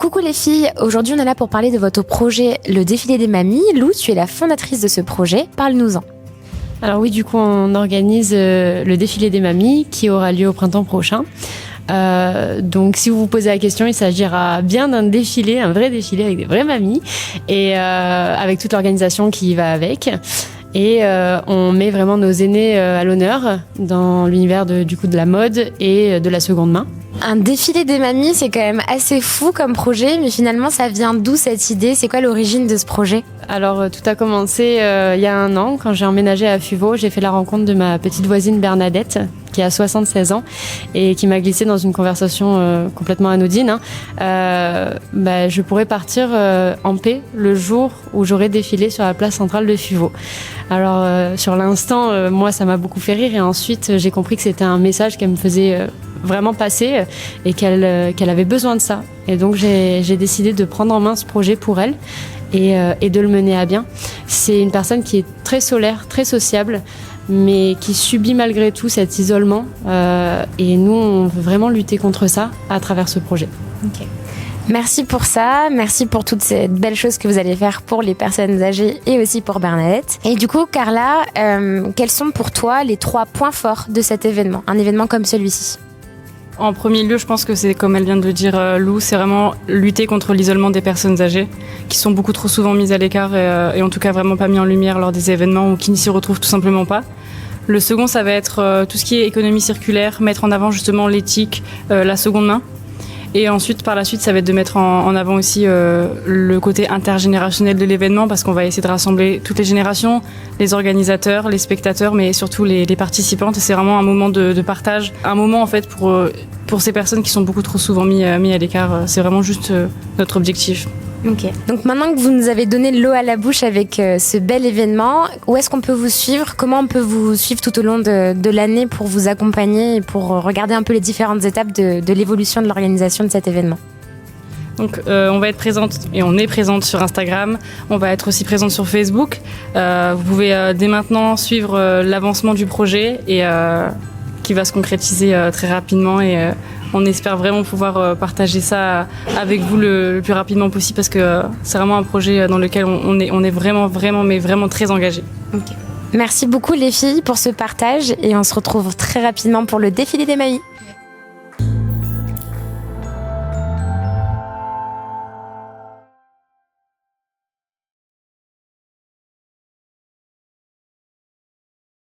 Coucou les filles, aujourd'hui on est là pour parler de votre projet Le Défilé des Mamies. Lou, tu es la fondatrice de ce projet, parle-nous-en. Alors oui, du coup on organise le Défilé des Mamies qui aura lieu au printemps prochain. Donc si vous vous posez la question, il s'agira bien d'un défilé, un vrai défilé avec des vraies mamies et avec toute l'organisation qui va avec. Et on met vraiment nos aînés à l'honneur dans l'univers de la mode et de la seconde main. Un défilé des mamies, c'est quand même assez fou comme projet, mais finalement ça vient d'où cette idée? C'est quoi l'origine de ce projet? Alors tout a commencé il y a 1 an quand j'ai emménagé à Fuveau. J'ai fait la rencontre de ma petite voisine Bernadette qui a 76 ans et qui m'a glissé dans une conversation complètement anodine. Je pourrais partir en paix le jour où j'aurai défilé sur la place centrale de Fuveau. Alors sur l'instant, moi ça m'a beaucoup fait rire et ensuite j'ai compris que c'était un message qu'elle me faisait vraiment passer et qu'elle avait besoin de ça. Et donc j'ai décidé de prendre en main ce projet pour elle et de le mener à bien. C'est une personne qui est très solaire, très sociable, mais qui subit malgré tout cet isolement. Et nous, on veut vraiment lutter contre ça à travers ce projet. Okay. Merci pour ça, merci pour toutes ces belles choses que vous allez faire pour les personnes âgées et aussi pour Bernadette. Et du coup, Carla, quels sont pour toi les 3 points forts de cet événement, un événement comme celui-ci? En premier lieu, je pense que c'est, comme elle vient de le dire Lou, c'est vraiment lutter contre l'isolement des personnes âgées qui sont beaucoup trop souvent mises à l'écart et en tout cas vraiment pas mis en lumière lors des événements ou qui ne s'y retrouvent tout simplement pas. Le second, ça va être tout ce qui est économie circulaire, mettre en avant justement l'éthique, la seconde main. Et ensuite, par la suite, ça va être de mettre en avant aussi le côté intergénérationnel de l'événement parce qu'on va essayer de rassembler toutes les générations, les organisateurs, les spectateurs, mais surtout les participantes. Et c'est vraiment un moment de partage, un moment en fait pour ces personnes qui sont beaucoup trop souvent mis à l'écart. C'est vraiment juste notre objectif. Ok. Donc maintenant que vous nous avez donné l'eau à la bouche avec ce bel événement, où est-ce qu'on peut vous suivre? Comment on peut vous suivre tout au long de l'année pour vous accompagner et pour regarder un peu les différentes étapes de l'évolution de l'organisation de cet événement? Donc on va être présente et on est présente sur Instagram, on va être aussi présente sur Facebook. Vous pouvez dès maintenant suivre l'avancement du projet et qui va se concrétiser très rapidement et on espère vraiment pouvoir partager ça avec vous le plus rapidement possible parce que c'est vraiment un projet dans lequel on est vraiment très engagés. Okay. Merci beaucoup les filles pour ce partage et on se retrouve très rapidement pour le défilé des mamies.